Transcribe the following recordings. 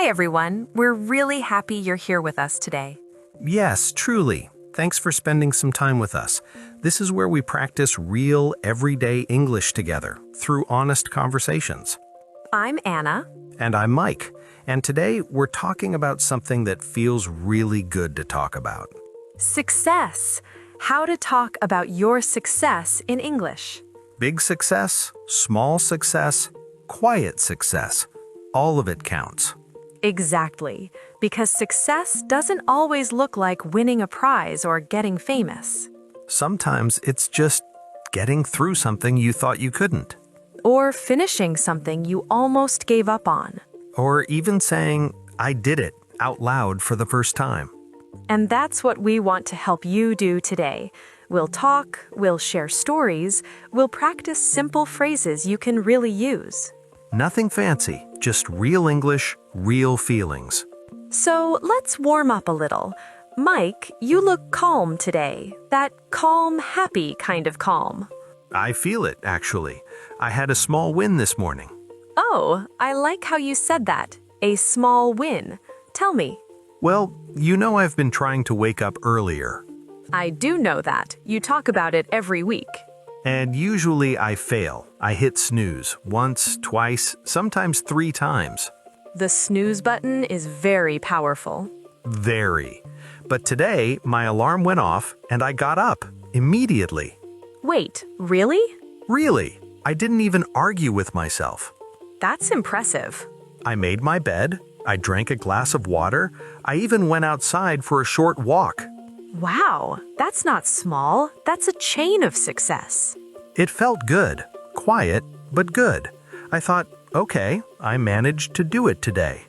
Hi, everyone. We're really happy you're here with us today. Yes, truly. Thanks for spending some time with us. This is where we practice real, everyday English together through honest conversations. I'm Anna. And I'm Mike. And today we're talking about something that feels really good to talk about. Success. How to talk about your success in English. Big success, small success, quiet success. All of it counts. Exactly. Because success doesn't always look like winning a prize or getting famous. Sometimes it's just getting through something you thought you couldn't. Or finishing something you almost gave up on. Or even saying, I did it, out loud for the first time. And that's what we want to help you do today. We'll talk, we'll share stories, we'll practice simple phrases you can really use. Nothing fancy, just real English, real feelings. So let's warm up a little. Mike, you look calm today. That calm, happy kind of calm. I feel it, actually. I had a small win this morning. Oh, I like how you said that. A small win. Tell me. Well, you know I've been trying to wake up earlier. I do know that. You talk about it every week. And usually I fail. I hit snooze once, twice, sometimes 3 times. The snooze button is very powerful. Very. But today, my alarm went off and I got up immediately. Wait, really? Really, I didn't even argue with myself. That's impressive. I made my bed, I drank a glass of water, I even went outside for a short walk. Wow, that's not small. That's a chain of success. It felt good, quiet, but good. I thought, okay, I managed to do it today.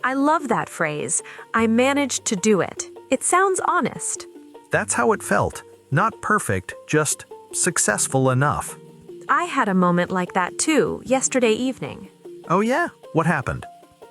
I love that phrase. I managed to do it. It sounds honest. That's how it felt. Not perfect, just successful enough. I had a moment like that too, yesterday evening. Oh yeah? What happened?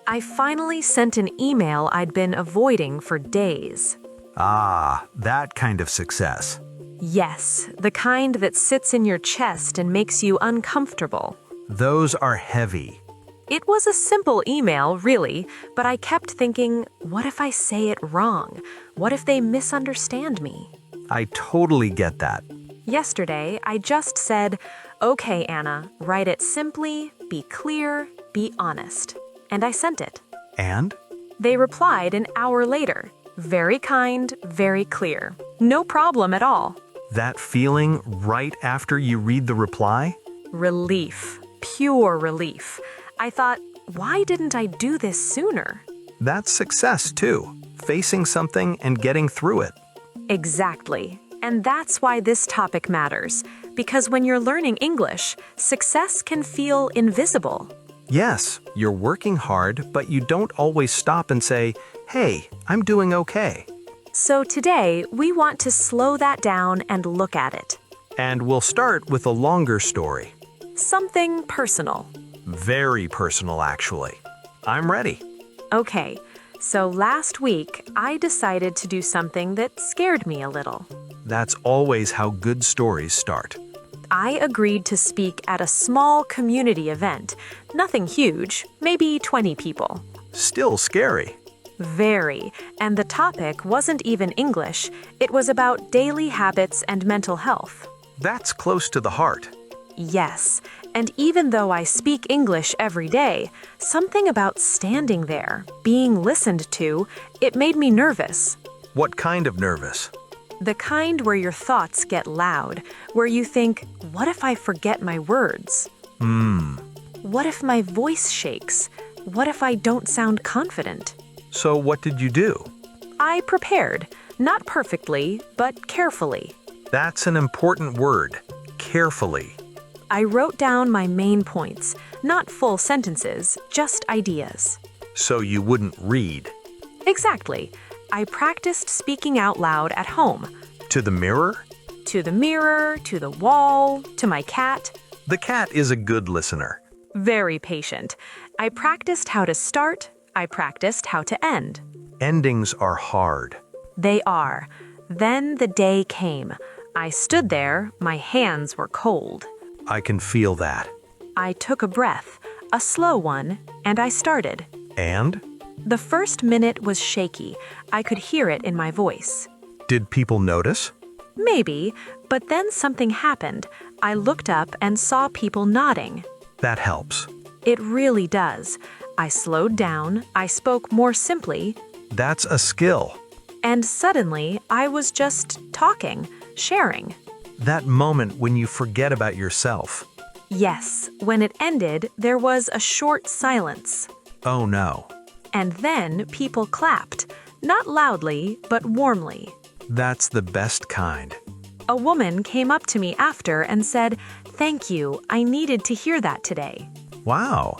I finally sent an email I'd been avoiding for days. Ah, that kind of success. Yes, the kind that sits in your chest and makes you uncomfortable. Those are heavy. It was a simple email, really, but I kept thinking, what if I say it wrong? What if they misunderstand me? I totally get that. Yesterday, I just said, okay, Anna, write it simply, be clear, be honest. And I sent it. And? They replied an hour later. Very kind, very clear. No problem at all. That feeling right after you read the reply? Relief. Pure relief. I thought, why didn't I do this sooner? That's success too. Facing something and getting through it. Exactly. And that's why this topic matters. Because when you're learning English, success can feel invisible. Yes, you're working hard, but you don't always stop and say, hey, I'm doing okay. So today, we want to slow that down and look at it. And we'll start with a longer story. Something personal. Very personal, actually. I'm ready. Okay, so last week, I decided to do something that scared me a little. That's always how good stories start. I agreed to speak at a small community event. Nothing huge, maybe 20 people. Still scary. Very. And the topic wasn't even English. It was about daily habits and mental health. That's close to the heart. Yes. And even though I speak English every day, something about standing there, being listened to, it made me nervous. What kind of nervous? The kind where your thoughts get loud, where you think, what if I forget my words? What if my voice shakes? What if I don't sound confident? So what did you do? I prepared, not perfectly, but carefully. That's an important word, carefully. I wrote down my main points, not full sentences, just ideas. So you wouldn't read. Exactly. I practiced speaking out loud at home. To the mirror? To the mirror, to the wall, to my cat. The cat is a good listener. Very patient. I practiced how to start. I practiced how to end. Endings are hard. They are. Then the day came. I stood there. My hands were cold. I can feel that. I took a breath, a slow one, and I started. And? The first minute was shaky. I could hear it in my voice. Did people notice? Maybe, but then something happened. I looked up and saw people nodding. That helps. It really does. I slowed down, I spoke more simply, That's a skill. and suddenly I was just talking, sharing. That moment when you forget about yourself. Yes, when it ended, there was a short silence. Oh no. And then people clapped, not loudly, but warmly. That's the best kind. A woman came up to me after and said, "Thank you, I needed to hear that today." Wow.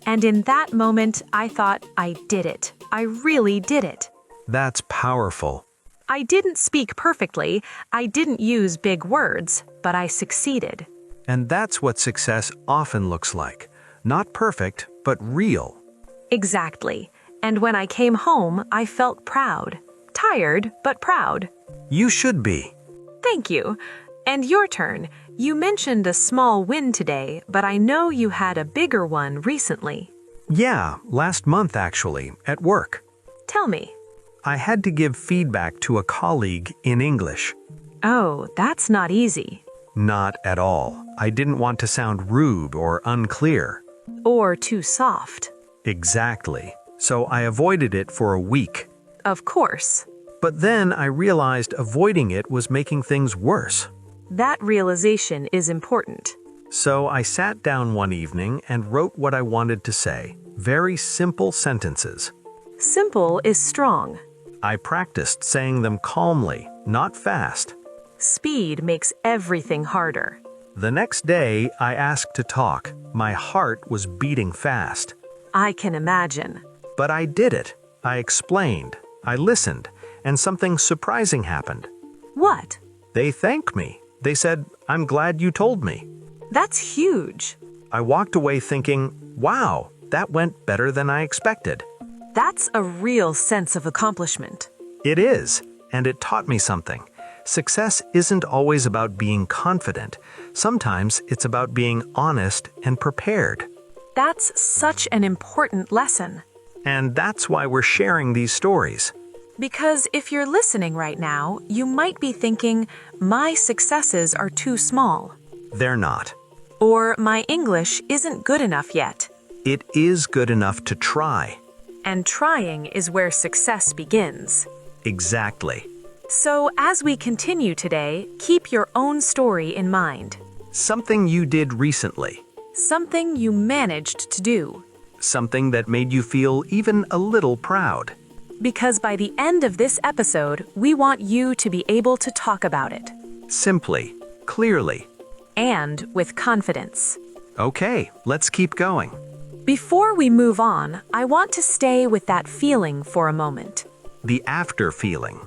And in that moment, I thought, I did it. I really did it. That's powerful. I didn't speak perfectly, I didn't use big words, but I succeeded. And that's what success often looks like. Not perfect, but real. Exactly. And when I came home, I felt proud. Tired, but proud. You should be. Thank you. And your turn. You mentioned a small win today, but I know you had a bigger one recently. Yeah, last month actually, at work. Tell me. I had to give feedback to a colleague in English. Oh, that's not easy. Not at all. I didn't want to sound rude or unclear. Or too soft. Exactly. So I avoided it for a week. Of course. But then I realized avoiding it was making things worse. That realization is important. So I sat down one evening and wrote what I wanted to say. Very simple sentences. Simple is strong. I practiced saying them calmly, not fast. Speed makes everything harder. The next day, I asked to talk. My heart was beating fast. I can imagine. But I did it. I explained. I listened. And something surprising happened. What? They thanked me. They said, "I'm glad you told me." That's huge. I walked away thinking, wow, that went better than I expected. That's a real sense of accomplishment. It is, and it taught me something. Success isn't always about being confident. Sometimes it's about being honest and prepared. That's such an important lesson. And that's why we're sharing these stories. Because if you're listening right now, you might be thinking, my successes are too small. They're not. Or my English isn't good enough yet. It is good enough to try. And trying is where success begins. Exactly. So as we continue today, keep your own story in mind. Something you did recently. Something you managed to do. Something that made you feel even a little proud. Because by the end of this episode, we want you to be able to talk about it. Simply, clearly. And with confidence. Okay, let's keep going. Before we move on, I want to stay with that feeling for a moment. The after feeling.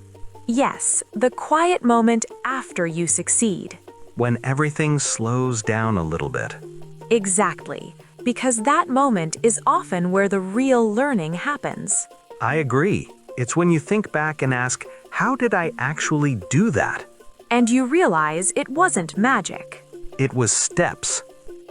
Yes, the quiet moment after you succeed. When everything slows down a little bit. Exactly, because that moment is often where the real learning happens. I agree. It's when you think back and ask, how did I actually do that? And you realize it wasn't magic. It was steps.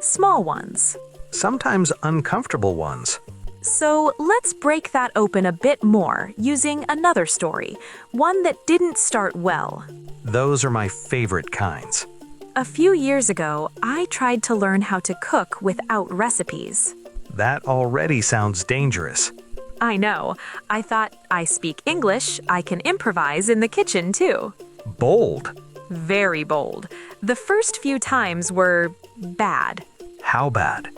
Small ones. Sometimes uncomfortable ones. So let's break that open a bit more using another story, one that didn't start well. Those are my favorite kinds. A few years ago, I tried to learn how to cook without recipes. That already sounds dangerous. I know. I thought, I speak English, I can improvise in the kitchen too. Bold. Very bold. The first few times were bad. How bad?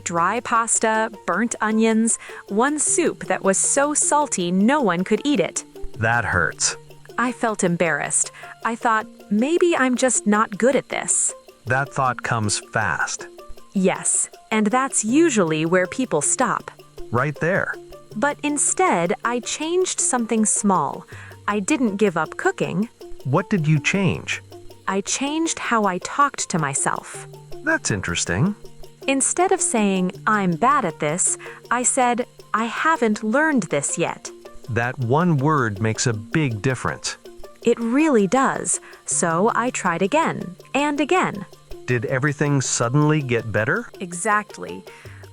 Dry pasta, burnt onions, one soup that was so salty no one could eat it. That hurts. I felt embarrassed. I thought, maybe I'm just not good at this. That thought comes fast. Yes, and that's usually where people stop. Right there. But instead, I changed something small. I didn't give up cooking. What did you change? I changed how I talked to myself. That's interesting. Instead of saying, I'm bad at this, I said, I haven't learned this yet. That one word makes a big difference. It really does. So I tried again and again. Did everything suddenly get better? Exactly.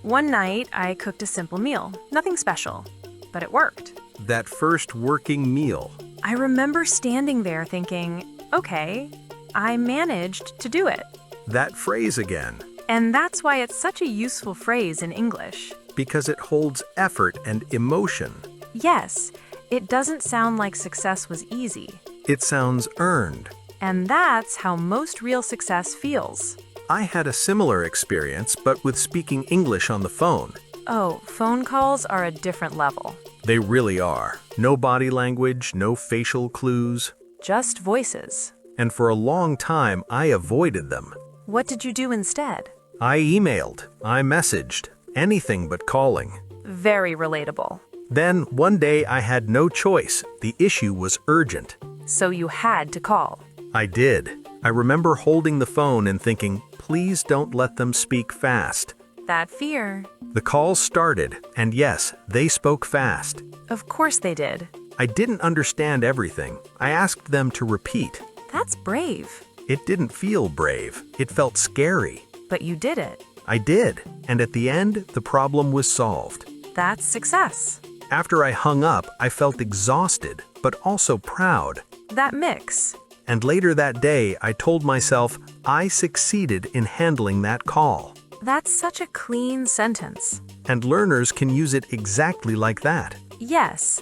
One night, I cooked a simple meal, nothing special. but it worked. That first working meal. I remember standing there thinking, okay, I managed to do it. That phrase again. And that's why it's such a useful phrase in English. Because it holds effort and emotion. Yes, it doesn't sound like success was easy. It sounds earned. And that's how most real success feels. I had a similar experience, but with speaking English on the phone. Oh, phone calls are a different level. They really are. No body language, no facial clues. Just voices. And for a long time, I avoided them. What did you do instead? I emailed, I messaged, anything but calling. Very relatable. Then, one day, I had no choice. The issue was urgent. So you had to call. I did. I remember holding the phone and thinking, please don't let them speak fast. That fear. The call started, and yes, they spoke fast. Of course they did. I didn't understand everything. I asked them to repeat. That's brave. It didn't feel brave. It felt scary. But you did it. I did, and at the end, the problem was solved. That's success. After I hung up, I felt exhausted, but also proud. That mix. And later that day, I told myself I succeeded in handling that call. That's such a clean sentence. And learners can use it exactly like that. Yes,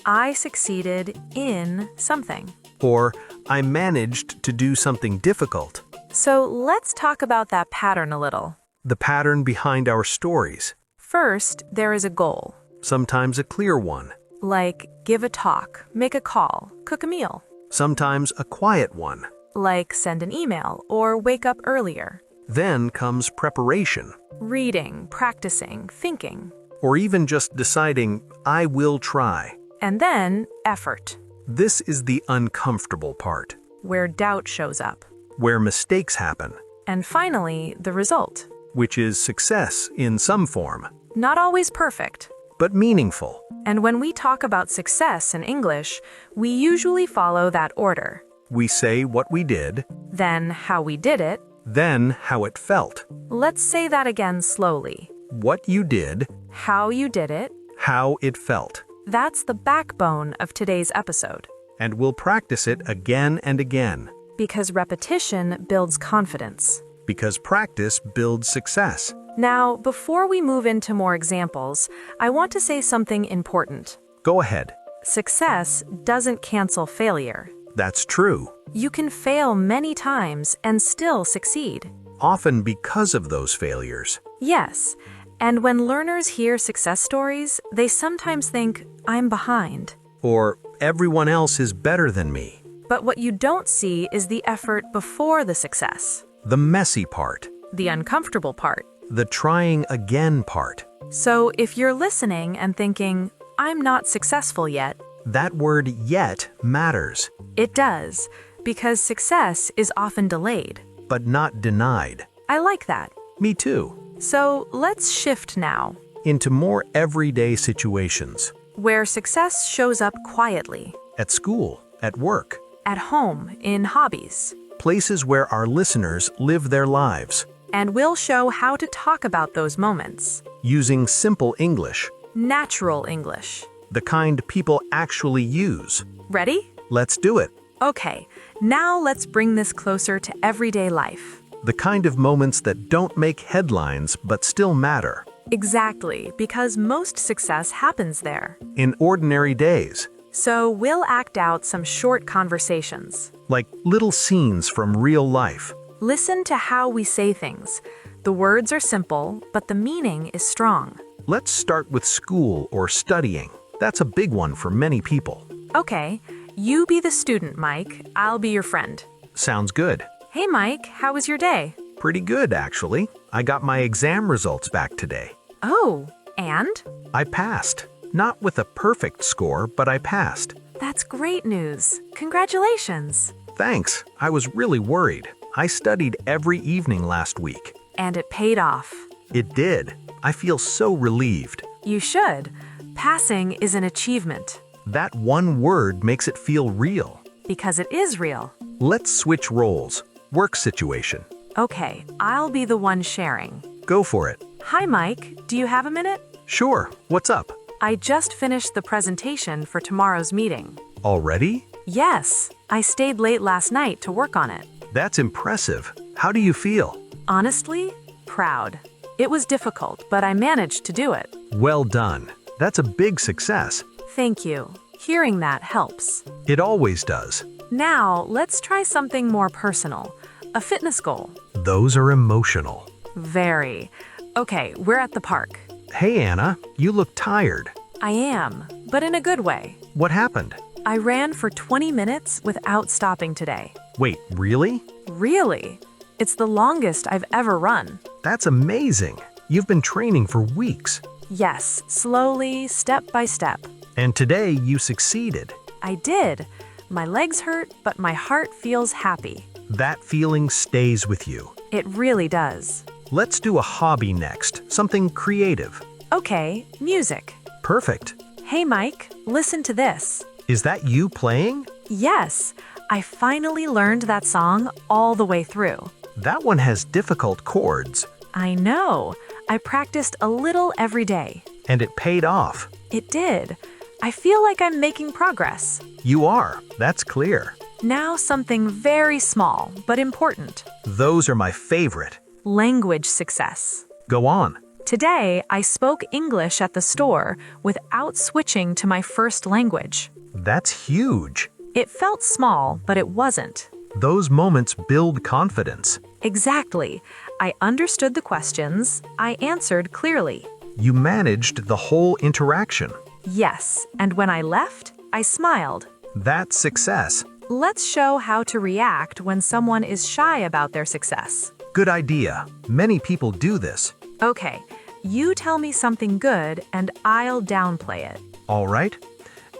I succeeded in something. Or, I managed to do something difficult. So let's talk about that pattern a little. The pattern behind our stories. First, there is a goal. Sometimes a clear one. Like give a talk, make a call, cook a meal. Sometimes a quiet one. Like send an email or wake up earlier. Then comes preparation. Reading, practicing, thinking. Or even just deciding, I will try. And then effort. This is the uncomfortable part. Where doubt shows up. Where mistakes happen. And finally, the result. Which is success in some form. Not always perfect. But meaningful. And when we talk about success in English, we usually follow that order. We say what we did. Then how we did it. Then how it felt. Let's say that again slowly. What you did. How you did it. How it felt. That's the backbone of today's episode. And we'll practice it again and again. Because repetition builds confidence. Because practice builds success. Now, before we move into more examples, I want to say something important. Go ahead. Success doesn't cancel failure. That's true. You can fail many times and still succeed. Often because of those failures. Yes, and when learners hear success stories, they sometimes think, I'm behind. Or, everyone else is better than me. But what you don't see is the effort before the success. The messy part. The uncomfortable part. The trying again part. So if you're listening and thinking, I'm not successful yet, that word yet matters. It does, because success is often delayed. But not denied. I like that. Me too. So let's shift now. Into more everyday situations. Where success shows up quietly. At school, at work. At home, in hobbies. Places where our listeners live their lives. And we'll show how to talk about those moments. Using simple English. Natural English. The kind people actually use. Ready? Let's do it. Okay, now let's bring this closer to everyday life. The kind of moments that don't make headlines but still matter. Exactly, because most success happens there. In ordinary days. So we'll act out some short conversations. Like little scenes from real life. Listen to how we say things. The words are simple, but the meaning is strong. Let's start with school or studying. That's a big one for many people. Okay, you be the student, Mike. I'll be your friend. Sounds good. Hey, Mike, how was your day? Pretty good, actually. I got my exam results back today. Oh, and? I passed. Not with a perfect score, but I passed. That's great news. Congratulations. Thanks. I was really worried. I studied every evening last week. And it paid off. It did. I feel so relieved. You should. Passing is an achievement. That one word makes it feel real. Because it is real. Let's switch roles. Work situation. Okay, I'll be the one sharing. Go for it. Hi, Mike. Do you have a minute? Sure. What's up? I just finished the presentation for tomorrow's meeting. Already? Yes, I stayed late last night to work on it. That's impressive. How do you feel? Honestly, proud. It was difficult, but I managed to do it. Well done. That's a big success. Thank you. Hearing that helps. It always does. Now, let's try something more personal. A fitness goal. Those are emotional. Very. Okay, we're at the park. Hey, Anna, you look tired. I am, but in a good way. What happened? I ran for 20 minutes without stopping today. Wait, really? Really? It's the longest I've ever run. That's amazing. You've been training for weeks. Yes, slowly, step by step. And today you succeeded. I did. My legs hurt, but my heart feels happy. That feeling stays with you. It really does. Let's do a hobby next, something creative. Okay, music. Perfect. Hey Mike, listen to this. Is that you playing? Yes, I finally learned that song all the way through. That one has difficult chords. I know. I practiced a little every day. And it paid off. It did. I feel like I'm making progress. You are, that's clear. Now something very small, but important. Those are my favorite. Language success. Go on. Today, I spoke English at the store without switching to my first language. That's huge. It felt small, but it wasn't. Those moments build confidence. Exactly. I understood the questions. I answered clearly. You managed the whole interaction. Yes, and when I left, I smiled. That's success. Let's show how to react when someone is shy about their success. Good idea. Many people do this. Okay, you tell me something good and I'll downplay it. All right.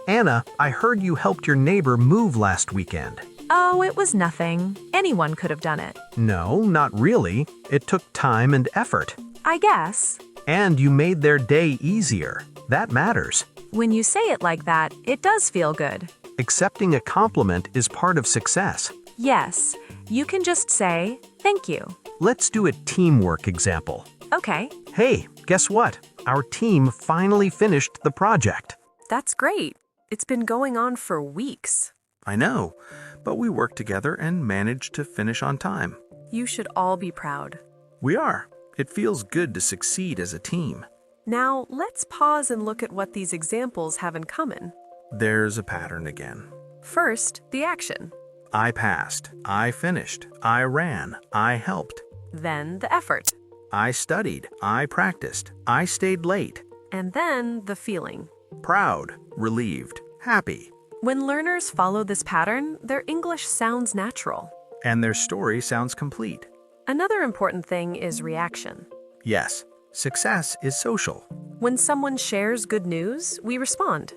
Anna, I heard you helped your neighbor move last weekend. Oh, it was nothing. Anyone could have done it. No, not really. It took time and effort. I guess. And you made their day easier. That matters. When you say it like that, it does feel good. Accepting a compliment is part of success. Yes, you can just say, thank you. Let's do a teamwork example. Okay, Hey, guess what? Our team finally finished the project. that's great. It's been going on for weeks. I know, but we worked together and managed to finish on time. You should all be proud. We are. It feels good to succeed as a team. Now, let's pause and look at what these examples have in common. There's a pattern again. First, the action. I passed. I finished. I ran. I helped. Then, the effort. I studied. I practiced. I stayed late. And then, the feeling. Proud. Relieved. Happy. When learners follow this pattern, their English sounds natural. And their story sounds complete. Another important thing is reaction. Yes, success is social. When someone shares good news, we respond.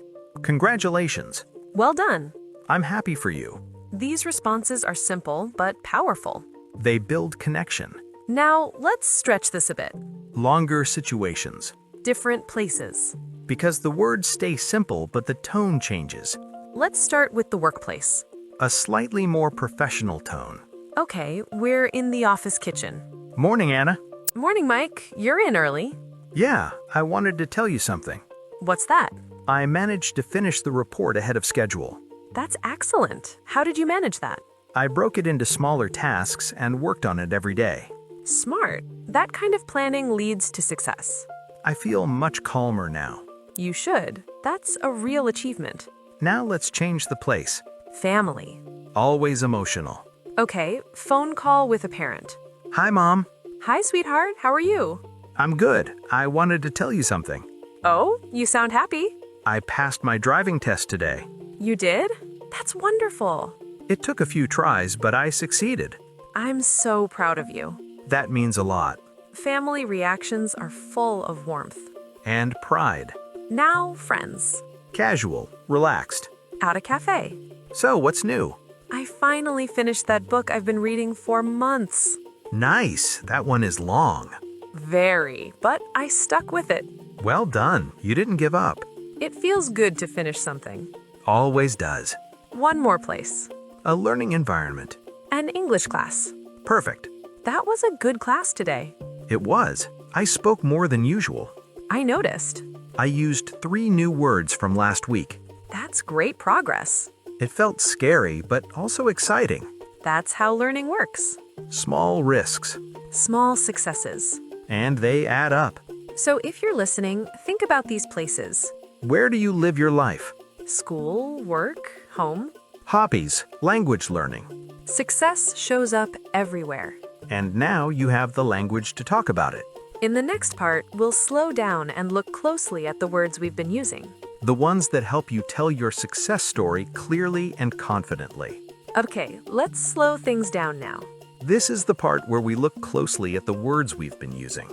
Congratulations. Well done. I'm happy for you. These responses are simple but powerful. They build connection. Now, let's stretch this a bit. Longer situations. Different places. Because the words stay simple, but the tone changes. Let's start with the workplace. A slightly more professional tone. Okay, we're in the office kitchen. Morning, Anna. Morning, Mike. You're in early. Yeah, I wanted to tell you something. What's that? I managed to finish the report ahead of schedule. That's excellent. How did you manage that? I broke it into smaller tasks and worked on it every day. Smart. That kind of planning leads to success. I feel much calmer now. You should. That's a real achievement. Now let's change the place. Family. Always emotional. Okay, phone call with a parent. Hi, Mom. Hi, sweetheart. How are you? I'm good. I wanted to tell you something. Oh, you sound happy. I passed my driving test today. You did? That's wonderful. It took a few tries, but I succeeded. I'm so proud of you. That means a lot. Family reactions are full of warmth. And pride. Now, friends. Casual, relaxed. At a cafe. So, what's new? I finally finished that book I've been reading for months. Nice. That one is long. Very, but I stuck with it. Well done. You didn't give up. It feels good to finish something. Always does. One more place. A learning environment. An English class. Perfect. That was a good class today. It was. I spoke more than usual. I noticed. I used 3 new words from last week. That's great progress. It felt scary, but also exciting. That's how learning works. Small risks. Small successes. And they add up. So if you're listening, think about these places. Where do you live your life? School, work, home. Hobbies, language learning. Success shows up everywhere. And now you have the language to talk about it. In the next part, we'll slow down and look closely at the words we've been using. The ones that help you tell your success story clearly and confidently. Okay, let's slow things down now. This is the part where we look closely at the words we've been using.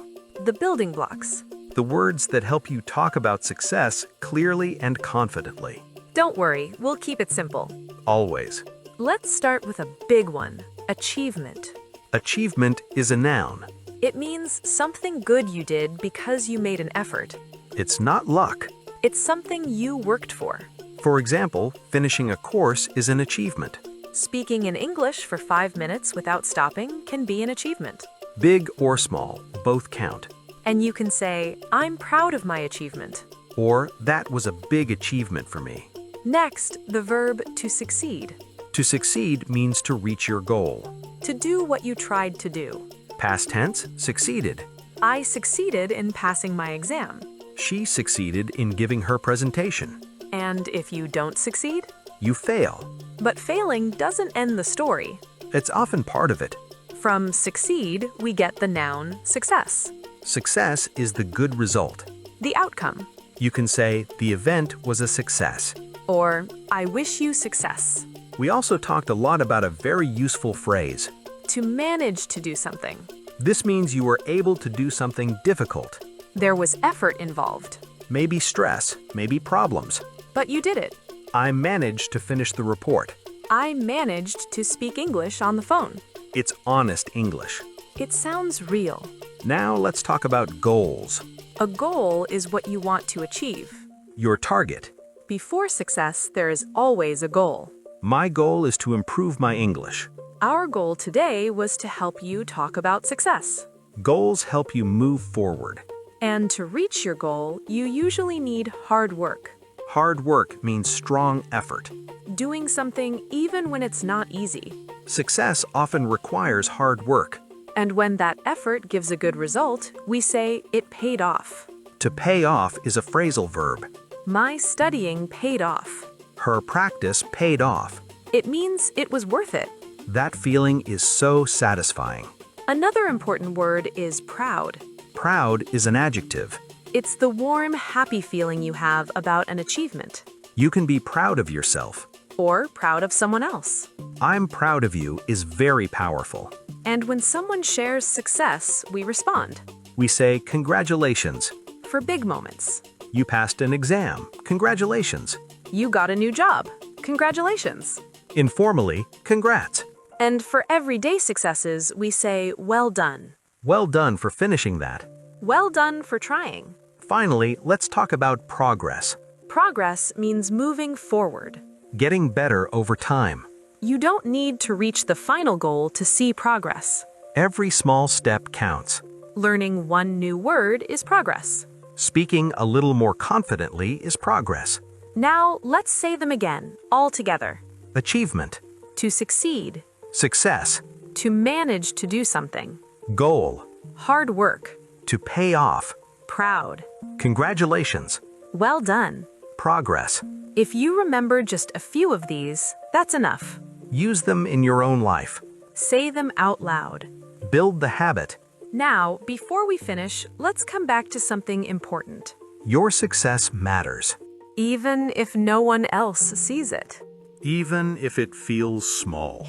The building blocks. The words that help you talk about success clearly and confidently. Don't worry, we'll keep it simple. Always. Let's start with a big one, achievement. Achievement is a noun. It means something good you did because you made an effort. It's not luck. It's something you worked for. For example, finishing a course is an achievement. Speaking in English for 5 minutes without stopping can be an achievement. Big or small, both count. And you can say, I'm proud of my achievement. Or, that was a big achievement for me. Next, the verb to succeed. To succeed means to reach your goal. To do what you tried to do. Past tense, succeeded. I succeeded in passing my exam. She succeeded in giving her presentation. And if you don't succeed? You fail. But failing doesn't end the story. It's often part of it. From succeed, we get the noun success. Success is the good result. The outcome. You can say, the event was a success. Or, I wish you success. We also talked a lot about a very useful phrase. To manage to do something. This means you were able to do something difficult. There was effort involved. Maybe stress, maybe problems. But you did it. I managed to finish the report. I managed to speak English on the phone. It's honest English. It sounds real. Now let's talk about goals. A goal is what you want to achieve. Your target. Before success, there is always a goal. My goal is to improve my English. Our goal today was to help you talk about success. Goals help you move forward. And to reach your goal, you usually need hard work. Hard work means strong effort. Doing something even when it's not easy. Success often requires hard work. And when that effort gives a good result, we say it paid off. To pay off is a phrasal verb. My studying paid off. Her practice paid off. It means it was worth it. That feeling is so satisfying. Another important word is proud. Proud is an adjective. It's the warm, happy feeling you have about an achievement. You can be proud of yourself. Or proud of someone else. I'm proud of you is very powerful. And when someone shares success, we respond. We say, congratulations. For big moments. You passed an exam. Congratulations. You got a new job. Congratulations. Informally, congrats. And for everyday successes, we say, well done. Well done for finishing that. Well done for trying. Finally, let's talk about progress. Progress means moving forward. Getting better over time. You don't need to reach the final goal to see progress. Every small step counts. Learning one new word is progress. Speaking a little more confidently is progress. Now, let's say them again, all together. Achievement. To succeed. Success. To manage to do something. Goal. Hard work. To pay off. Proud. Congratulations. Well done. Progress. If you remember just a few of these, that's enough. Use them in your own life. Say them out loud. Build the habit. Now, before we finish, let's come back to something important. Your success matters. Even if no one else sees it. Even if it feels small.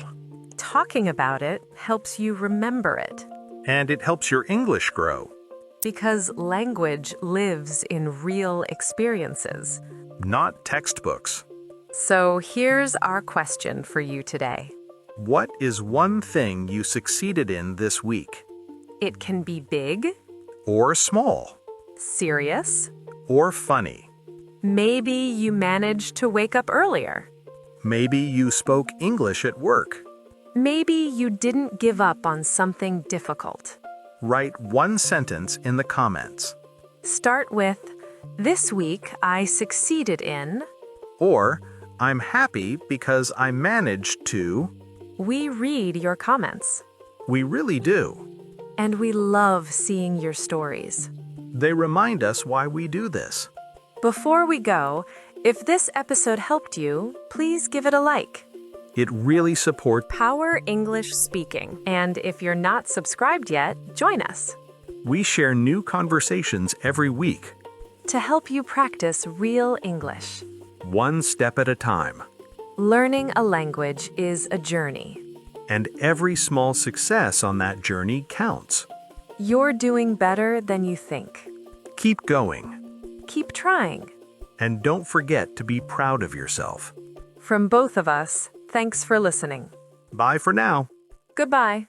Talking about it helps you remember it. And it helps your English grow. Because language lives in real experiences. Not textbooks. So here's our question for you today. What is one thing you succeeded in this week? It can be big, Or small. serious. Or funny. Maybe you managed to wake up earlier. Maybe you spoke English at work. Maybe you didn't give up on something difficult. Write one sentence in the comments. Start with, This week, I succeeded in. Or, I'm happy because I managed to. We read your comments. We really do. And we love seeing your stories. They remind us why we do this. Before we go, if this episode helped you, please give it a like. It really supports. Power English Speaking. And if you're not subscribed yet, join us We share new conversations every week, to help you practice real English. one step at a time. Learning a language is a journey. And every small success on that journey counts. You're doing better than you think. Keep going. Keep trying. And don't forget to be proud of yourself. From both of us, thanks for listening. Bye for now. Goodbye.